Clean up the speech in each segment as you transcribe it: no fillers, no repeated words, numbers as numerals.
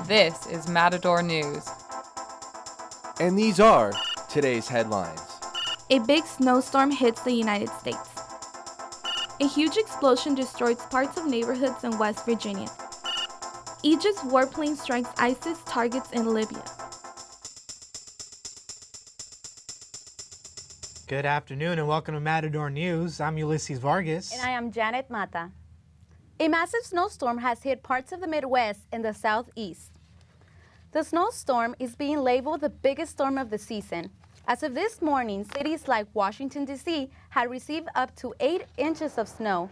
This is Matador News. And these are today's headlines. A big snowstorm hits the United States. A huge explosion destroys parts of neighborhoods in West Virginia. Egypt's warplane strikes ISIS targets in Libya. Good afternoon and welcome to Matador News. I'm Ulises Vargas. And I am Janette Mata. A massive snowstorm has hit parts of the Midwest and the Southeast. The snowstorm is being labeled the biggest storm of the season. As of this morning, cities like Washington, D.C. had received up to 8 inches of snow.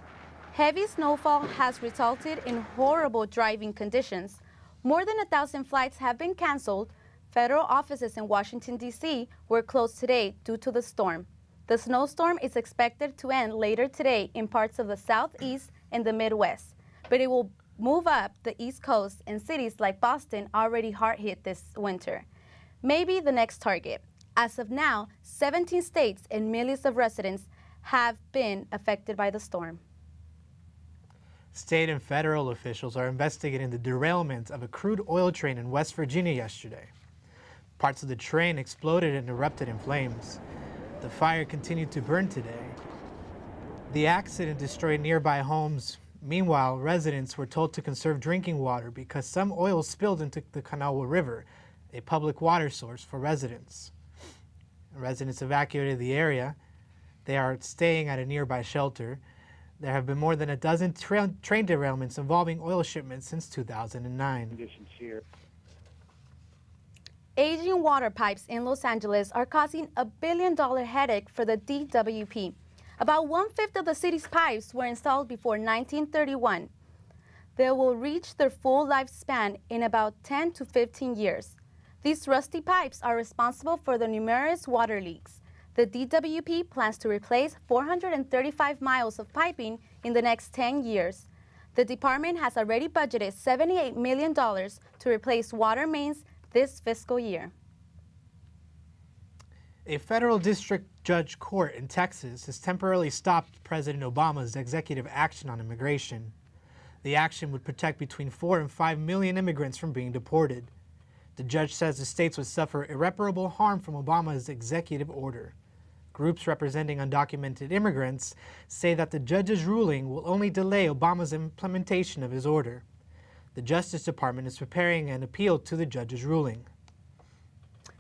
Heavy snowfall has resulted in horrible driving conditions. More than 1,000 flights have been canceled. Federal offices in Washington, D.C. were closed today due to the storm. The snowstorm is expected to end later today in parts of the Southeast and the Midwest, but it will move up the East Coast and cities like Boston already hard hit this winter. Maybe the next target. As of now, 17 states and millions of residents have been affected by the storm. State and federal officials are investigating the derailment of a crude oil train in West Virginia yesterday. Parts of the train exploded and erupted in flames. The fire continued to burn today. The accident destroyed nearby homes. Meanwhile, residents were told to conserve drinking water because some oil spilled into the Kanawha River, a public water source for residents. Residents evacuated the area. They are staying at a nearby shelter. There have been more than a dozen train derailments involving oil shipments since 2009. Conditions here. Aging water pipes in Los Angeles are causing a billion-dollar headache for the DWP. About 1/5 of the city's pipes were installed before 1931. They will reach their full lifespan in about 10 to 15 years. These rusty pipes are responsible for the numerous water leaks. The DWP plans to replace 435 miles of piping in the next 10 years. The department has already budgeted $78 million to replace water mains this fiscal year. A federal district judge court in Texas has temporarily stopped President Obama's executive action on immigration. The action would protect between 4 and 5 million immigrants from being deported. The judge says the states would suffer irreparable harm from Obama's executive order. Groups representing undocumented immigrants say that the judge's ruling will only delay Obama's implementation of his order. The Justice Department is preparing an appeal to the judge's ruling.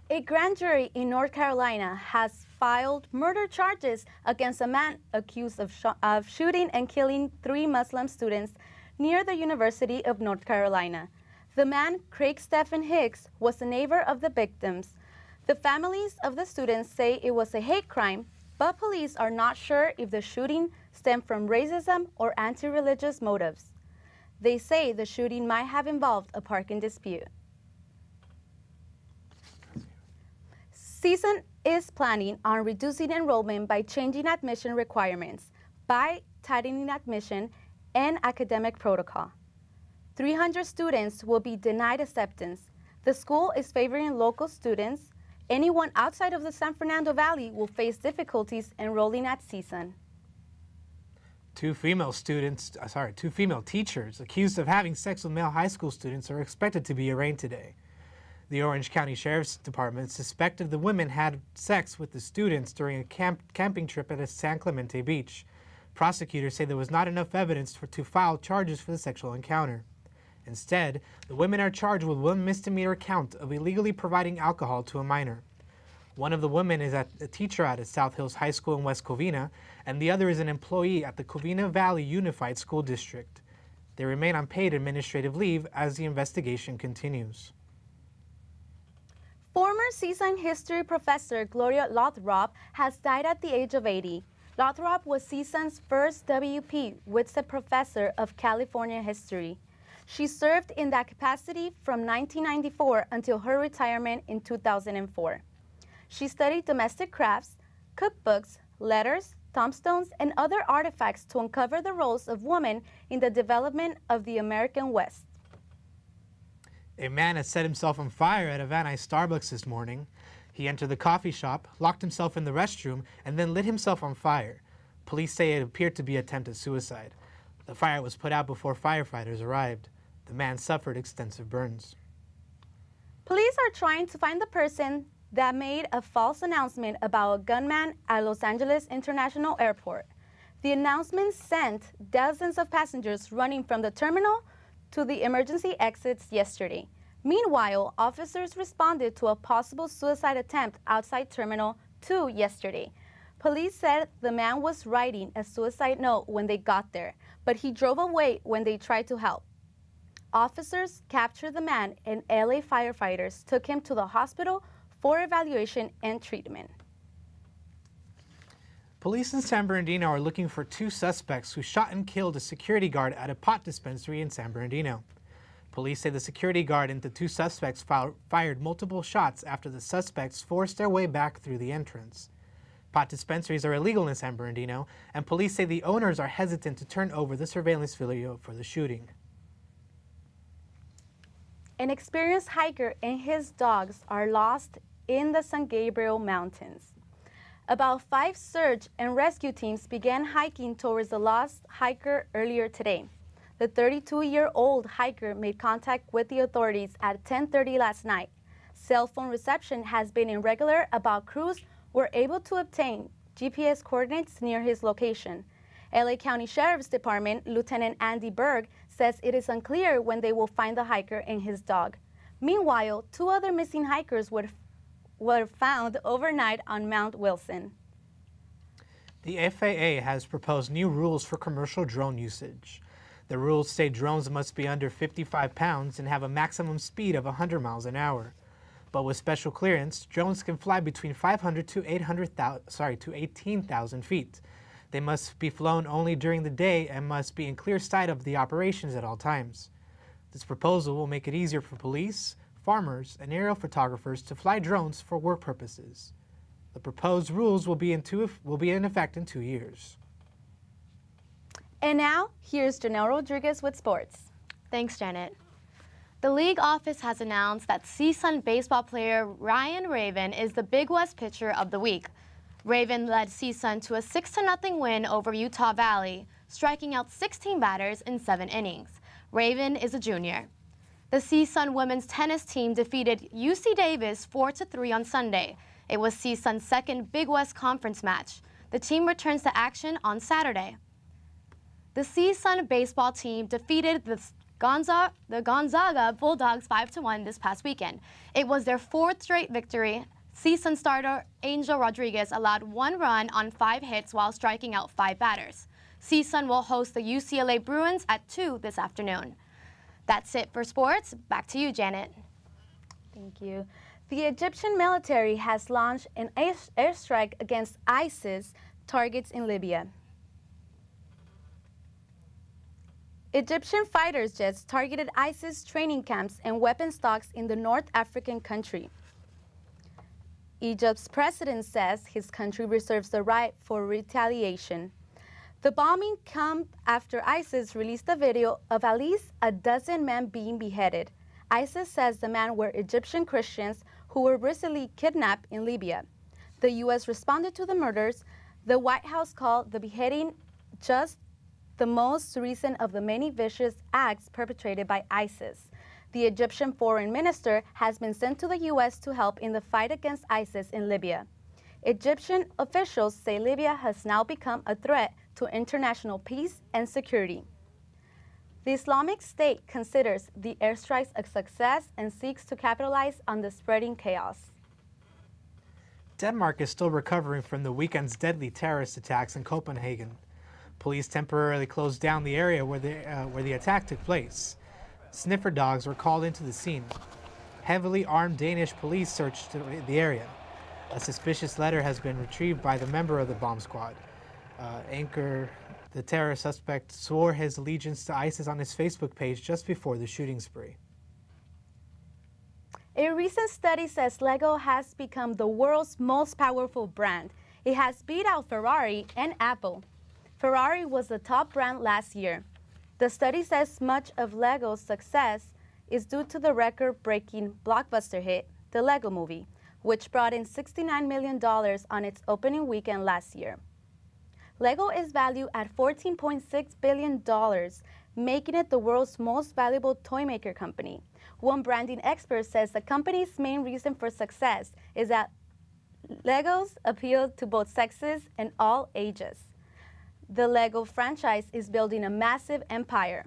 A grand jury in North Carolina has filed murder charges against a man accused of shooting and killing 3 Muslim students near the University of North Carolina. The man, Craig Stephen Hicks, was a neighbor of the victims. The families of the students say it was a hate crime, but police are not sure if the shooting stemmed from racism or anti-religious motives. They say the shooting might have involved a parking dispute. CSUN is planning on reducing enrollment by changing admission requirements, by tightening admission and academic protocol. 300 students will be denied acceptance. The school is favoring local students. Anyone outside of the San Fernando Valley will face difficulties enrolling at CSUN. Two female teachers accused of having sex with male high school students are expected to be arraigned today. The Orange County Sheriff's Department suspected the women had sex with the students during a camping trip at a San Clemente beach. Prosecutors say there was not enough evidence to file charges for the sexual encounter. Instead, the women are charged with 1 misdemeanor count of illegally providing alcohol to a minor. One of the women is a teacher at South Hills High School in West Covina, and the other is an employee at the Covina Valley Unified School District. They remain on paid administrative leave as the investigation continues. Former CSUN history professor Gloria Lothrop has died at the age of 80. Lothrop was CSUN's first WP Whitsett Professor of California History. She served in that capacity from 1994 until her retirement in 2004. She studied domestic crafts, cookbooks, letters, tombstones, and other artifacts to uncover the roles of women in the development of the American West. A man has set himself on fire at a Van Nuys Starbucks this morning. He entered the coffee shop, locked himself in the restroom, and then lit himself on fire. Police say it appeared to be attempted suicide. The fire was put out before firefighters arrived. The man suffered extensive burns. Police are trying to find the person that made a false announcement about a gunman at Los Angeles International Airport. The announcement sent dozens of passengers running from the terminal to the emergency exits yesterday. Meanwhile, officers responded to a possible suicide attempt outside Terminal 2 yesterday. Police said the man was writing a suicide note when they got there, but he drove away when they tried to help. Officers captured the man and LA firefighters took him to the hospital for evaluation and treatment. Police in San Bernardino are looking for 2 suspects who shot and killed a security guard at a pot dispensary in San Bernardino. Police say the security guard and the 2 suspects fired multiple shots after the suspects forced their way back through the entrance. Pot dispensaries are illegal in San Bernardino, and police say the owners are hesitant to turn over the surveillance video for the shooting. An experienced hiker and his dogs are lost in the San Gabriel Mountains. About 5 search and rescue teams began hiking towards the lost hiker earlier today. The 32-year-old hiker made contact with the authorities at 10:30 last night. Cell phone reception has been irregular, but crews were able to obtain GPS coordinates near his location. LA County Sheriff's Department Lieutenant Andy Berg says it is unclear when they will find the hiker and his dog. Meanwhile, 2 other missing hikers were found overnight on Mount Wilson. The FAA has proposed new rules for commercial drone usage. The rules say drones must be under 55 pounds and have a maximum speed of 100 miles an hour. But with special clearance, drones can fly between 500 to 18,000 feet. They must be flown only during the day and must be in clear sight of the operations at all times. This proposal will make it easier for police, farmers, and aerial photographers to fly drones for work purposes. The proposed rules will be in effect in 2 years. And now, here's Janelle Rodriguez with sports. Thanks, Janet. The league office has announced that CSUN baseball player Ryan Raven is the Big West pitcher of the week. Raven led CSUN to a 6-0 win over Utah Valley, striking out 16 batters in 7 innings. Raven is a junior. The CSUN women's tennis team defeated UC Davis 4-3 on Sunday. It was CSUN's second Big West Conference match. The team returns to action on Saturday. The CSUN baseball team defeated the Gonzaga Bulldogs 5-1 this past weekend. It was their 4th straight victory. CSUN starter Angel Rodriguez allowed 1 run on 5 hits while striking out 5 batters. CSUN will host the UCLA Bruins at 2 this afternoon. That's it for sports. Back to you, Janet. Thank you. The Egyptian military has launched an airstrike against ISIS targets in Libya. Egyptian fighter jets targeted ISIS training camps and weapon stocks in the North African country. Egypt's president says his country reserves the right for retaliation. The bombing comes after ISIS released a video of at least a dozen men being beheaded. ISIS says the men were Egyptian Christians who were recently kidnapped in Libya. The U.S. responded to the murders. The White House called the beheading just the most recent of the many vicious acts perpetrated by ISIS. The Egyptian foreign minister has been sent to the U.S. to help in the fight against ISIS in Libya. Egyptian officials say Libya has now become a threat to international peace and security. The Islamic State considers the airstrikes a success and seeks to capitalize on the spreading chaos. Denmark is still recovering from the weekend's deadly terrorist attacks in Copenhagen. Police temporarily closed down the area where the attack took place. Sniffer dogs were called into the scene. Heavily armed Danish police searched the area. A suspicious letter has been retrieved by the member of the bomb squad. Anchor, the terror suspect, swore his allegiance to ISIS on his Facebook page just before the shooting spree. A recent study says Lego has become the world's most powerful brand. It has beat out Ferrari and Apple. Ferrari was the top brand last year. The study says much of Lego's success is due to the record-breaking blockbuster hit, The Lego Movie, which brought in $69 million on its opening weekend last year. Lego is valued at $14.6 billion. making it the world's most valuable toy maker company. One branding expert says the company's main reason for success is that Legos appeal to both sexes and all ages. The Lego franchise is building a massive empire.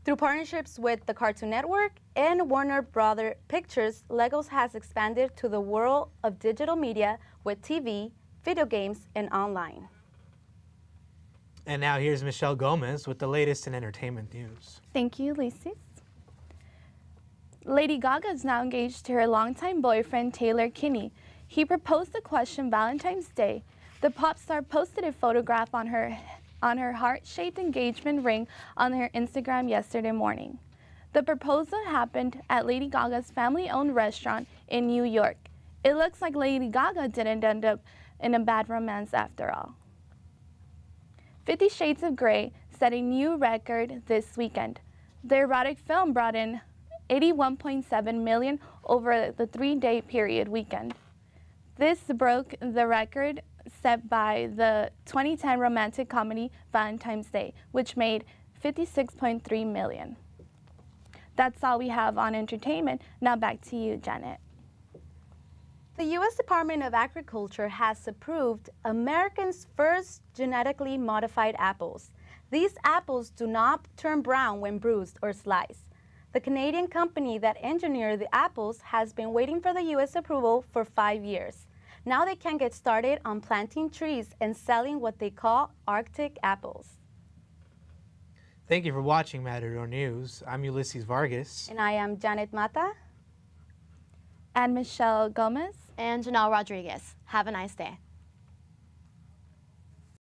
Through partnerships with the Cartoon Network and Warner Bros. Pictures, Legos has expanded to the world of digital media with TV, video games, and online. And now here's Michelle Gomez with the latest in entertainment news. Thank you, Ulises. Lady Gaga is now engaged to her longtime boyfriend, Taylor Kinney. He proposed the question Valentine's Day. The pop star posted a photograph on her heart-shaped engagement ring on her Instagram yesterday morning. The proposal happened at Lady Gaga's family-owned restaurant in New York. It looks like Lady Gaga didn't end up in a bad romance after all. 50 Shades of Grey set a new record this weekend. The erotic film brought in $81.7 million over the 3-day period weekend. This broke the record set by the 2010 romantic comedy Valentine's Day, which made $56.3 million. That's all we have on entertainment. Now back to you, Janette. The U.S. Department of Agriculture has approved America's first genetically modified apples. These apples do not turn brown when bruised or sliced. The Canadian company that engineered the apples has been waiting for the U.S. approval for 5 years. Now they can get started on planting trees and selling what they call Arctic apples. Thank you for watching Matador News. I'm Ulises Vargas. And I am Janette Mata. And Michelle Gomez. And Janelle Rodriguez. Have a nice day.